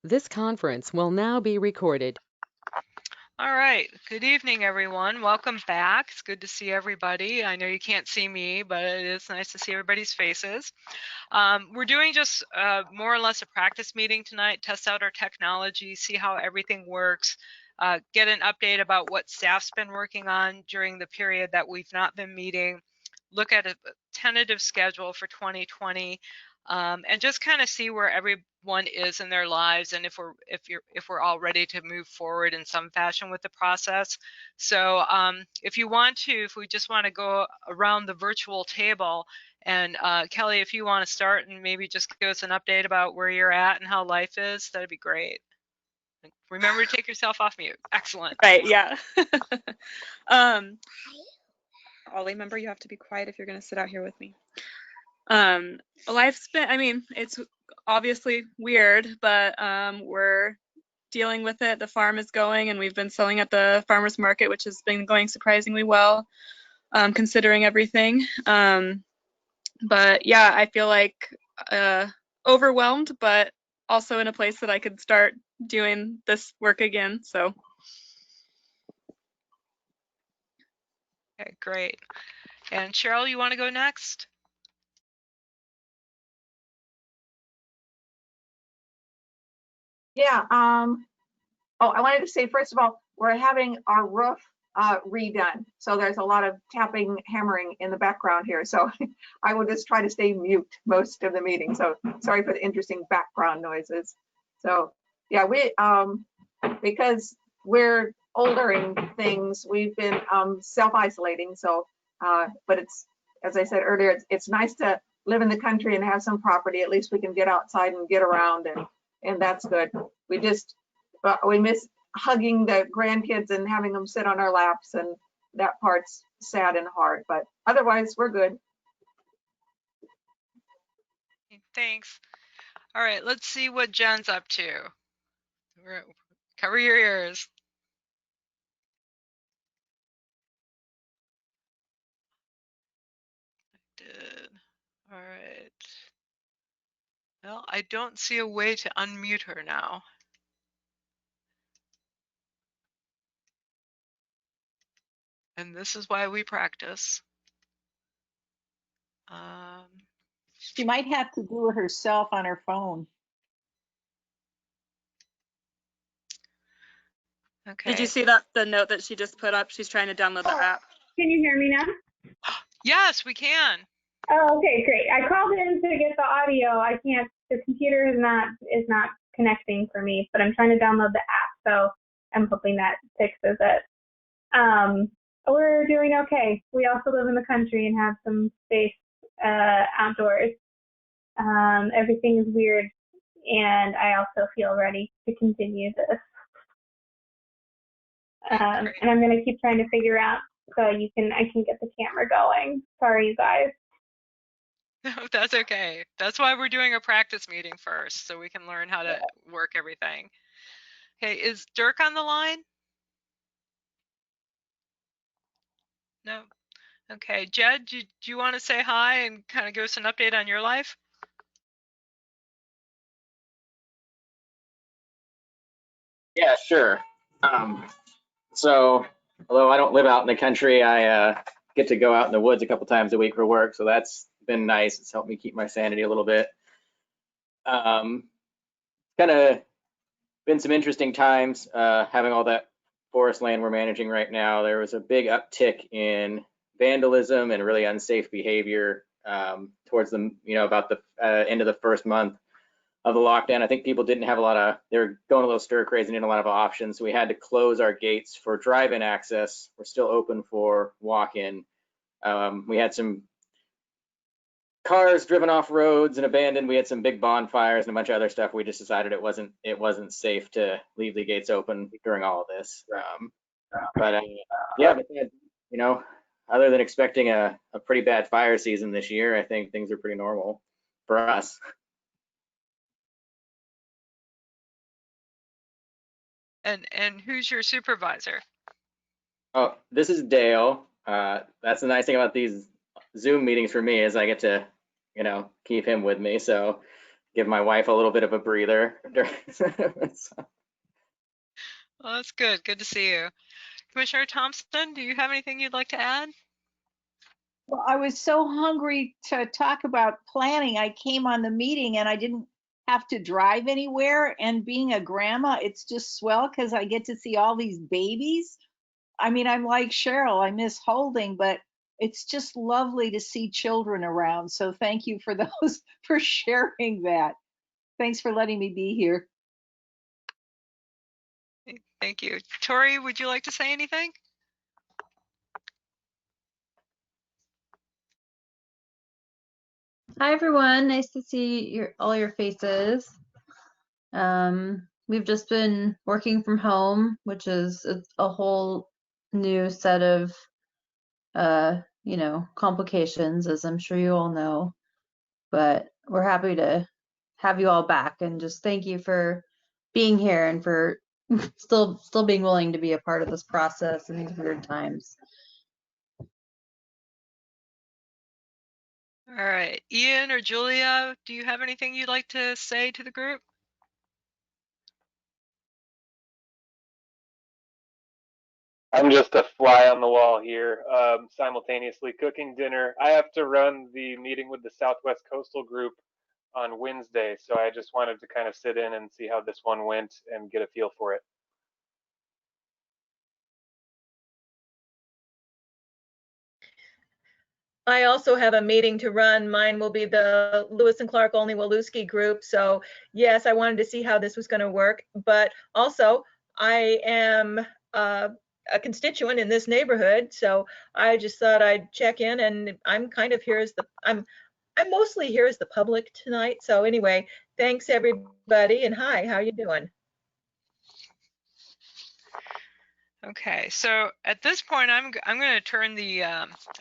This conference will now be recorded. All right. Good evening, everyone. Welcome back. It's good to see everybody. I know you can't see me, but it is nice to see everybody's faces. We're doing just more or less a practice meeting tonight, test out our technology, see how everything works, get an update about what staff's been working on during the period that we've not been meeting, look at a tentative schedule for 2020, and just kind of see where everyone is in their lives and if we're all ready to move forward in some fashion with the process. So if we just want to go around the virtual table, and Kelly, if you want to start and maybe just give us an update about where you're at and how life is, that'd be great. Remember to take yourself off mute. Excellent. Right, yeah. Ollie, remember you have to be quiet if you're going to sit out here with me. Life's been, I mean, it's obviously weird, but we're dealing with it. The farm is going, and we've been selling at the farmer's market, which has been going surprisingly well, considering everything. But yeah, I feel like overwhelmed, but also in a place that I could start doing this work again, so. Okay, great. And Cheryl, you want to go next? Yeah. I wanted to say, first of all, we're having our roof redone. So there's a lot of tapping, hammering in the background here. So I will just try to stay mute most of the meeting. So sorry for the interesting background noises. So yeah, because we're older in things, we've been self-isolating. So, but it's, as I said earlier, it's nice to live in the country and have some property. At least we can get outside and get around, and that's good. We miss hugging the grandkids and having them sit on our laps, and that part's sad and hard, but otherwise we're good. Thanks. All right, let's see what Jen's up to. Cover your ears. All right. Well, I don't see a way to unmute her now. And this is why we practice. She might have to do it herself on her phone. Okay. Did you see the note that she just put up? She's trying to download the app. Can you hear me now? Yes, we can. Oh, okay, great. I called in to get the audio. I can't. The computer is not connecting for me, but I'm trying to download the app, so I'm hoping that fixes it. We're doing okay. We also live in the country and have some space outdoors. Everything is weird, and I also feel ready to continue this. And I'm going to keep trying to figure out so I can get the camera going. Sorry, you guys. No, that's okay. That's why we're doing a practice meeting first, so we can learn how to work everything. Okay, is Dirk on the line? No. Okay, Jed, do you want to say hi and kind of give us an update on your life? Yeah, sure. So although I don't live out in the country, I get to go out in the woods a couple times a week for work, so that's been nice. It's helped me keep my sanity a little bit. Kind of been some interesting times having all that forest land we're managing right now. There was a big uptick in vandalism and really unsafe behavior towards about the end of the first month of the lockdown. I think people didn't have they were going a little stir crazy and didn't have a lot of options. So we had to close our gates for drive-in access. We're still open for walk-in. We had some cars driven off roads and abandoned. We had some big bonfires and a bunch of other stuff. We just decided it wasn't safe to leave the gates open during all of this. Yeah, but other than expecting a pretty bad fire season this year, I think things are pretty normal for us. And who's your supervisor? Oh, this is Dale. That's the nice thing about these Zoom meetings for me is I get to, keep him with me. So give my wife a little bit of a breather. Well, that's good. Good to see you. Commissioner Thompson, do you have anything you'd like to add? Well, I was so hungry to talk about planning. I came on the meeting and I didn't have to drive anywhere. And being a grandma, it's just swell because I get to see all these babies. I mean, I'm like Cheryl, I miss holding, but it's just lovely to see children around. So thank you for those for sharing that. Thanks for letting me be here. Thank you. Tori, would you like to say anything? Hi everyone, nice to see all your faces. We've just been working from home, which is a whole new set of complications, as I'm sure you all know. But we're happy to have you all back, and just thank you for being here and for still being willing to be a part of this process in these weird times. All right, Ian or Julia, do you have anything you'd like to say to the group? I'm just a fly on the wall here, simultaneously cooking dinner. I have to run the meeting with the Southwest Coastal Group on Wednesday, so I just wanted to kind of sit in and see how this one went and get a feel for it. I also have a meeting to run. Mine will be the Lewis and Clark Only Woluski group. So yes, I wanted to see how this was going to work. But also, I am a constituent in this neighborhood, so I just thought I'd check in. And I'm kind of here as I'm mostly here as the public tonight. So anyway, thanks everybody, and hi, how you doing? Okay, so at this point, I'm going to turn the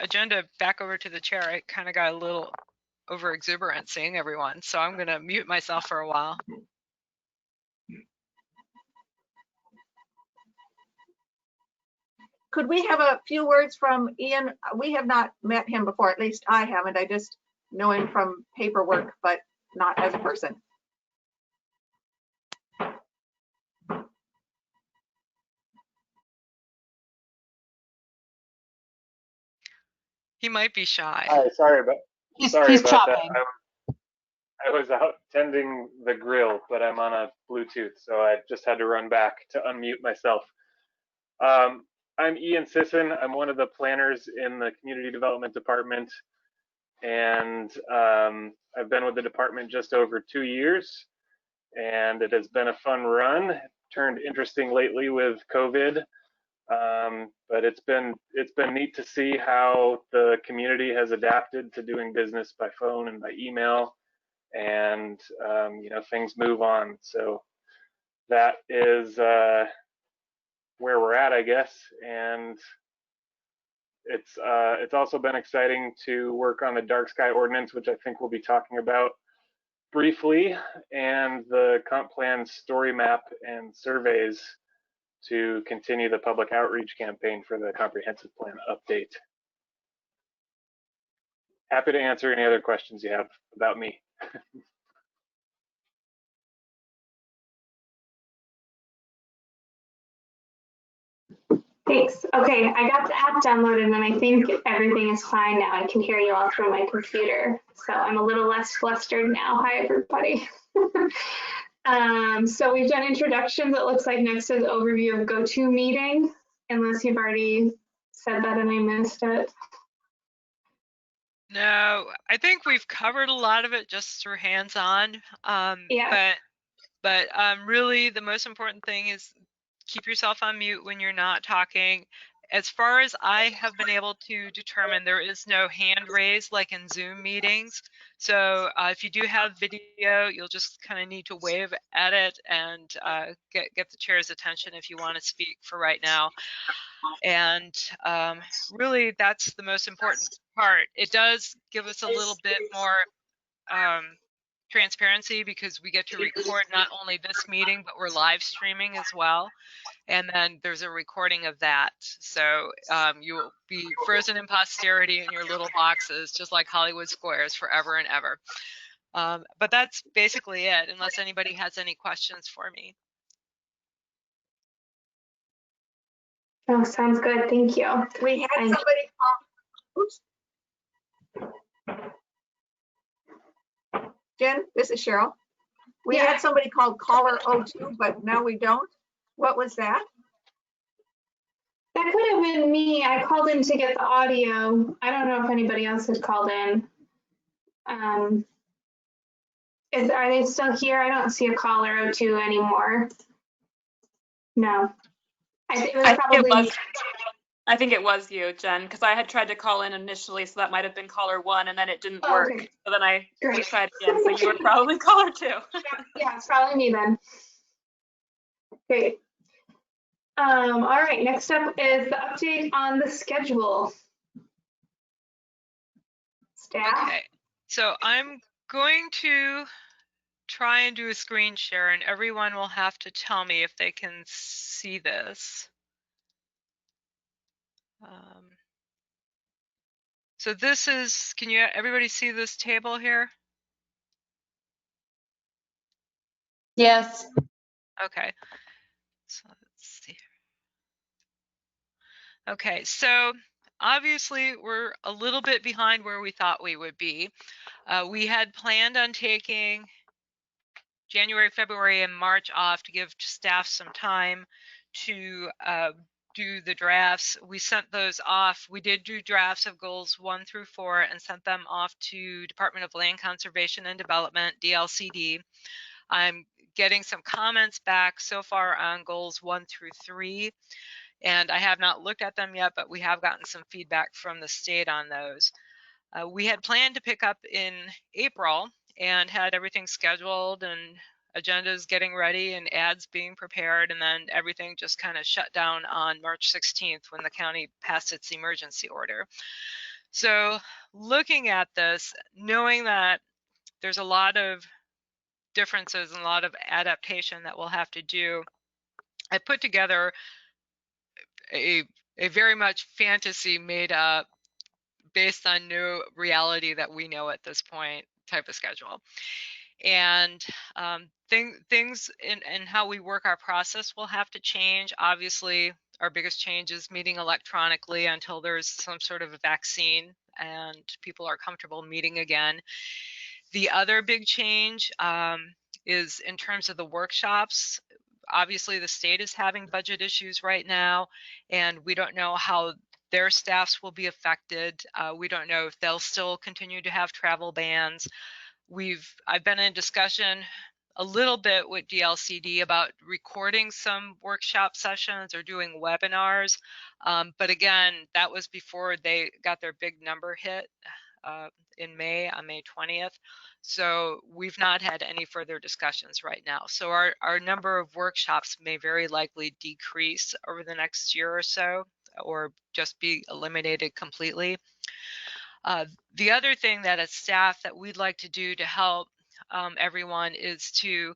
agenda back over to the chair. I kind of got a little over exuberant seeing everyone, so I'm going to mute myself for a while. Could we have a few words from Ian? We have not met him before, at least I haven't. I just know him from paperwork, but not as a person. He might be shy. Hi, sorry about He's that. chopping. I was out tending the grill, but I'm on a Bluetooth, so I just had to run back to unmute myself. I'm Ian Sisson. I'm one of the planners in the Community Development Department, and I've been with the department just over 2 years, and it has been a fun run. It turned interesting lately with COVID, but it's been neat to see how the community has adapted to doing business by phone and by email, and things move on. So that is where we're at, I guess, and it's also been exciting to work on the dark sky ordinance, which I think we'll be talking about briefly, and the comp plan story map and surveys to continue the public outreach campaign for the comprehensive plan update. Happy to answer any other questions you have about me. Thanks. Okay, I got the app downloaded and I think everything is fine now. I can hear you all through my computer. So I'm a little less flustered now. Hi, everybody. So we've done introductions. It looks like next is overview of GoToMeeting, unless you've already said that and I missed it. No, I think we've covered a lot of it just through hands-on. Yeah. But really the most important thing is keep yourself on mute when you're not talking. As far as I have been able to determine, there is no hand raise like in Zoom meetings. So if you do have video, you'll just kind of need to wave at it and get the chair's attention if you want to speak for right now. And really, that's the most important part. It does give us a little bit more transparency because we get to record not only this meeting, but we're live streaming as well. And then there's a recording of that. So you will be frozen in posterity in your little boxes, just like Hollywood Squares, forever and ever. But that's basically it, unless anybody has any questions for me. Oh, sounds good. Thank you. We had And- somebody call. Oops. Jen, this is Cheryl. We Yeah. had somebody called caller 02, but now we don't. What was that? That could have been me. I called in to get the audio. I don't know if anybody else had called in. Are they still here? I don't see a caller 02 anymore. No. It was probably me. I think it was you, Jen, because I had tried to call in initially, so that might have been caller 1, and then it didn't work. Okay. So then I Great. tried again. So you were probably caller 2. Yeah, it's probably me then. Great. All right, next up is the update on the schedule. Staff. Okay, so I'm going to try and do a screen share, and everyone will have to tell me if they can see this. So this is, can everybody see this table here? Yes. Okay, so let's see. Okay, so obviously we're a little bit behind where we thought we would be. We had planned on taking January, February, and March off to give staff some time to do the drafts. We sent those off. We did do drafts of goals 1 through 4 and sent them off to Department of Land Conservation and Development, DLCD. I'm getting some comments back so far on goals 1 through 3. And I have not looked at them yet, but we have gotten some feedback from the state on those. We had planned to pick up in April and had everything scheduled and agendas getting ready and ads being prepared, and then everything just kind of shut down on March 16th when the county passed its emergency order. So looking at this, knowing that there's a lot of differences and a lot of adaptation that we'll have to do, I put together a very much fantasy made up based on no reality that we know at this point type of schedule. And things in how we work our process will have to change. Obviously, our biggest change is meeting electronically until there's some sort of a vaccine and people are comfortable meeting again. The other big change is in terms of the workshops. Obviously, the state is having budget issues right now, and we don't know how their staffs will be affected. We don't know if they'll still continue to have travel bans. I've been in discussion a little bit with DLCD about recording some workshop sessions or doing webinars. But again, that was before they got their big number hit in May, on May 20th. So we've not had any further discussions right now. So our number of workshops may very likely decrease over the next year or so, or just be eliminated completely. The other thing that as staff that we'd like to do to help everyone is to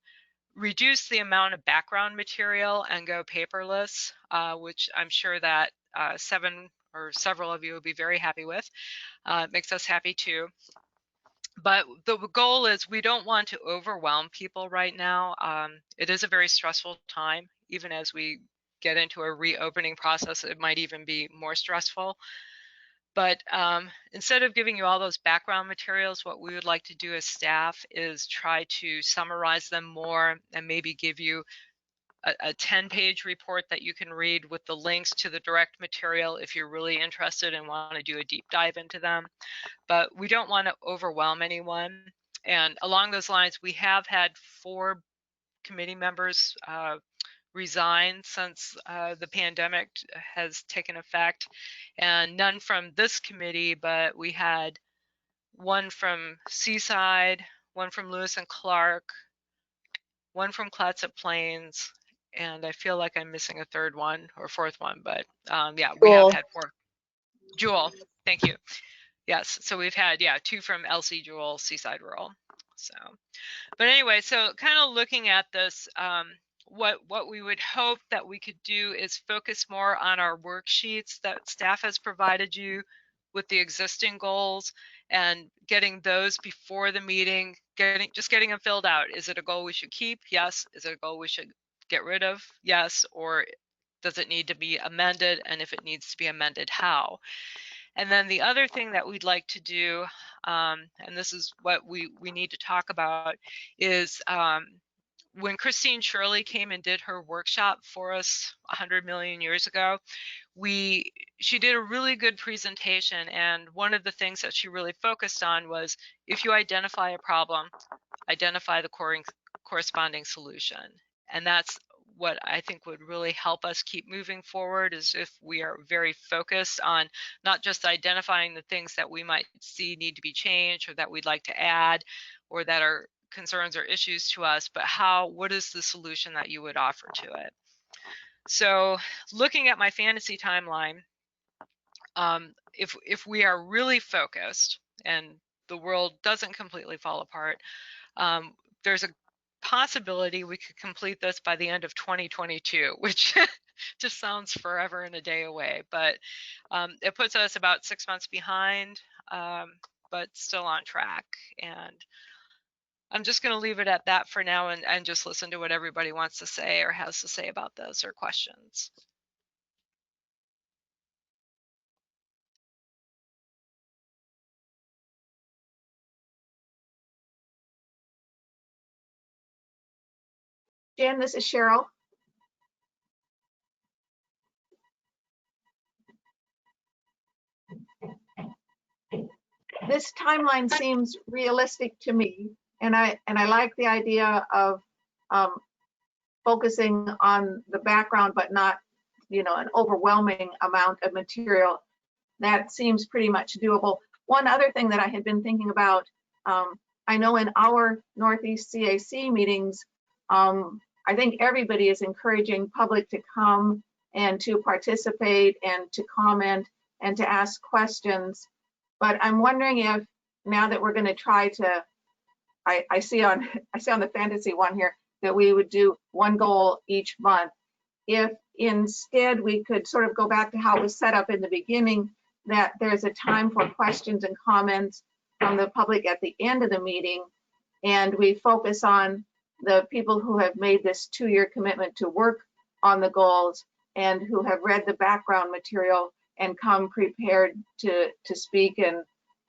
reduce the amount of background material and go paperless, which I'm sure that several of you will be very happy with. It makes us happy too. But the goal is we don't want to overwhelm people right now. It is a very stressful time. Even as we get into a reopening process, it might even be more stressful. But instead of giving you all those background materials, what we would like to do as staff is try to summarize them more and maybe give you a 10-page report that you can read with the links to the direct material if you're really interested and want to do a deep dive into them. But we don't want to overwhelm anyone. And along those lines, we have had 4 committee members resign since the pandemic has taken effect, and none from this committee, but we had 1 from Seaside, 1 from Lewis and Clark, 1 from Clatsop Plains, and I feel like I'm missing a 3rd one or 4th one, but yeah, we have had 4. Jewel, thank you. Yes, so we've had 2 from LC Jewel, Seaside Rural. So, but anyway, so kind of looking at this, what we would hope that we could do is focus more on our worksheets that staff has provided you with the existing goals and getting those before the meeting, just getting them filled out. Is it a goal we should keep? Yes. Is it a goal we should get rid of? Yes. Or does it need to be amended? And if it needs to be amended, how? And then the other thing that we'd like to do, and this is what we need to talk about, is when Christine Shirley came and did her workshop for us 100 million years ago, she did a really good presentation, and one of the things that she really focused on was, if you identify a problem, identify the corresponding solution. And that's what I think would really help us keep moving forward, is if we are very focused on not just identifying the things that we might see need to be changed or that we'd like to add or that are concerns or issues to us, but what is the solution that you would offer to it? So looking at my fantasy timeline, if we are really focused and the world doesn't completely fall apart, there's a possibility we could complete this by the end of 2022, which just sounds forever and a day away, but it puts us about 6 months behind, but still on track. And I'm just going to leave it at that for now and just listen to what everybody wants to say or has to say about this or questions. Jen, this is Cheryl. This timeline seems realistic to me, and I like the idea of focusing on the background, but not, an overwhelming amount of material. That seems pretty much doable. One other thing that I had been thinking about, I know in our Northeast CAC meetings, I think everybody is encouraging public to come and to participate and to comment and to ask questions. But I'm wondering if, now that we're going to try to, I see on the fantasy one here that we would do one goal each month. If instead we could sort of go back to how it was set up in the beginning, that there's a time for questions and comments from the public at the end of the meeting, and we focus on the people who have made this 2-year commitment to work on the goals and who have read the background material and come prepared to speak and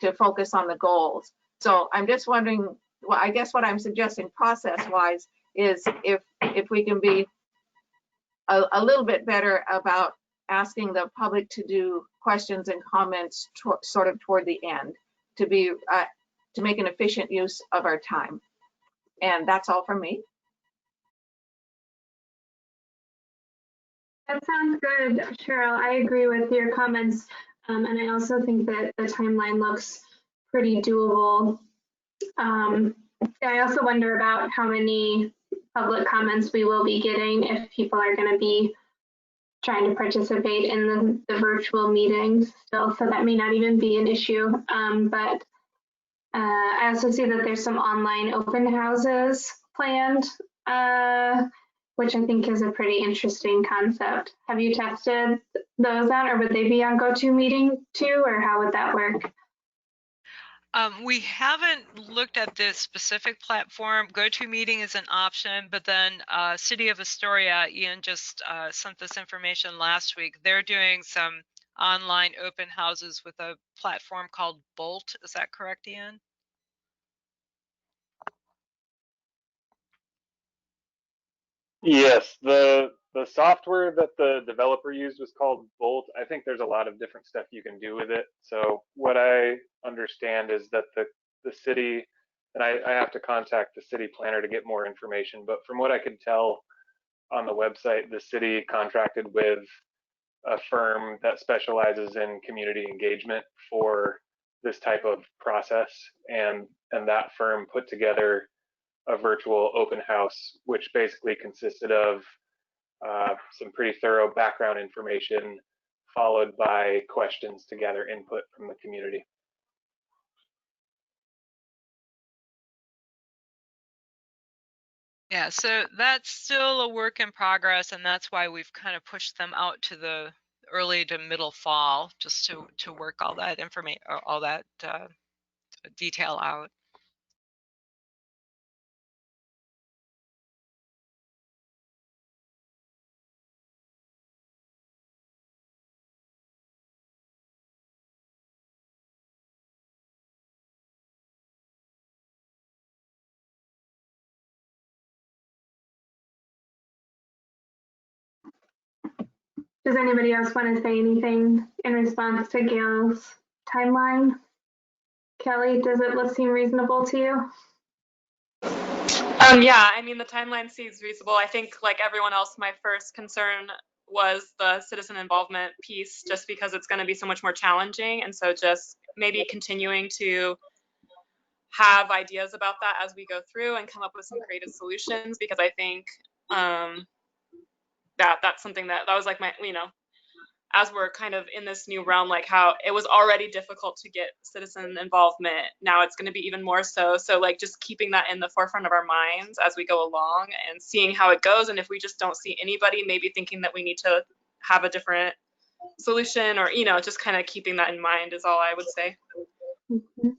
to focus on the goals. So I'm just wondering, well, I guess what I'm suggesting process-wise is if we can be a little bit better about asking the public to do questions and comments sort of toward the end, to make an efficient use of our time. And that's all from me. That sounds good, Cheryl. I agree with your comments. And I also think that the timeline looks pretty doable. I also wonder about how many public comments we will be getting if people are going to be trying to participate in the virtual meetings still, so that may not even be an issue. But I also see that there's some online open houses planned, which I think is a pretty interesting concept. Have you tested those out, or would they be on GoToMeeting too, or how would that work? We haven't looked at this specific platform. GoToMeeting is an option, but then City of Astoria, Ian just sent this information last week. They're doing some online open houses with a platform called Bolt. Is that correct, Ian? Yes, the software that the developer used was called Bolt. I think there's a lot of different stuff you can do with it. So what I understand is that the city, and I have to contact the city planner to get more information, but from what I could tell on the website, the city contracted with a firm that specializes in community engagement for this type of process, and that firm put together a virtual open house, which basically consisted of some pretty thorough background information, followed by questions to gather input from the community. Yeah, so that's still a work in progress, and that's why we've kind of pushed them out to the early to middle fall, just to work all that information, all that detail out. Does anybody else want to say anything in response to Gail's timeline? Kelly, does it seem reasonable to you? Yeah, I mean, the timeline seems reasonable. I think, like everyone else, my first concern was the citizen involvement piece, just because it's going to be so much more challenging. And so just maybe continuing to have ideas about that as we go through and come up with some creative solutions, because I think that's something that was like my, as we're kind of in this new realm, like how it was already difficult to get citizen involvement. Now it's going to be even more so. So like just keeping that in the forefront of our minds as we go along and seeing how it goes. And if we just don't see anybody, maybe thinking that we need to have a different solution, or, just kind of keeping that in mind is all I would say. Mhm.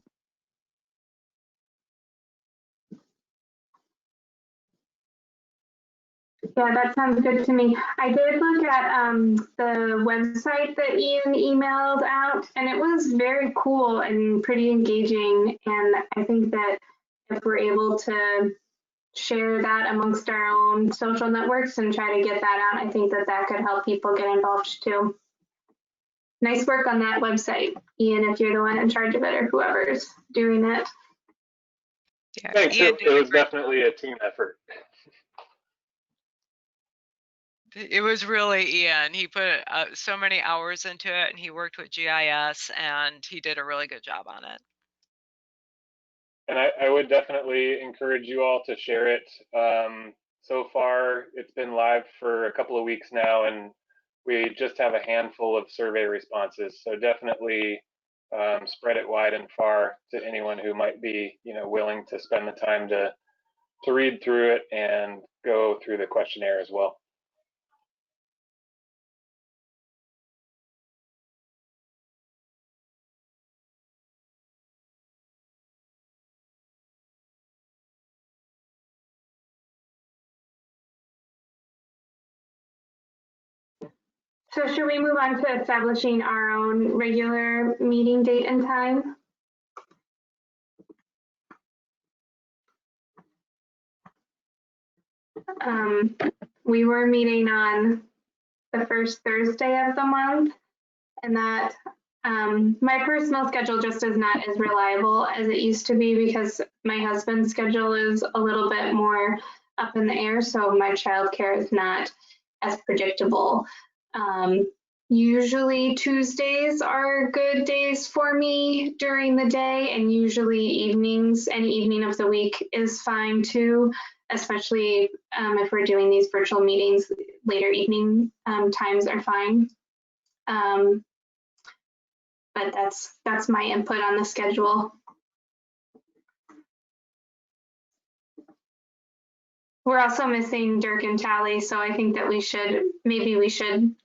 Yeah, that sounds good to me. I did look at the website that Ian emailed out, and it was very cool and pretty engaging. And I think that if we're able to share that amongst our own social networks and try to get that out, I think that that could help people get involved too. Nice work on that website, Ian, if you're the one in charge of it or whoever's doing it. Yeah, Thanks. Ian It was definitely a team effort. It was really Ian. He put so many hours into it, and he worked with GIS, and he did a really good job on it. And I would definitely encourage you all to share it. So far, it's been live for a couple of weeks now, and we just have a handful of survey responses. So definitely spread it wide and far to anyone who might be, willing to spend the time to read through it and go through the questionnaire as well. So should we move on to establishing our own regular meeting date and time? We were meeting on the first Thursday of the month, and that my personal schedule just is not as reliable as it used to be because my husband's schedule is a little bit more up in the air, so my childcare is not as predictable. Usually Tuesdays are good days for me during the day, and usually evenings, any evening of the week is fine too, especially if we're doing these virtual meetings, later evening times are fine. But that's my input on the schedule. We're also missing Dirk and Tally, so I think that we should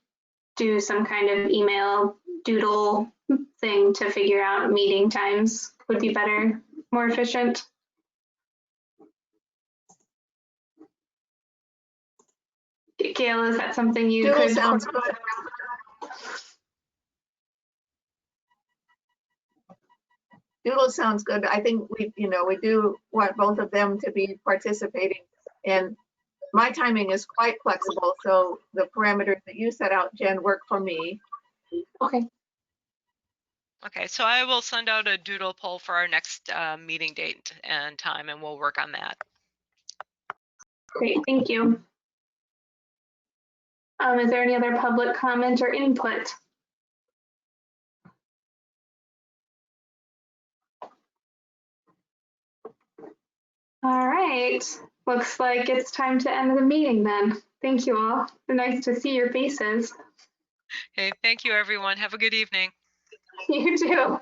do some kind of email doodle thing to figure out meeting times would be better, more efficient. Gail, is that something you Doodle could? sounds good. Doodle sounds good. I think we do want both of them to be participating, and my timing is quite flexible, so the parameters that you set out, Jen, work for me. Okay. Okay, so I will send out a doodle poll for our next meeting date and time, and we'll work on that. Great, thank you. Is there any other public comment or input? All right, looks like it's time to end the meeting then. Thank you all. Nice to see your faces. Okay, thank you everyone. Have a good evening. You too.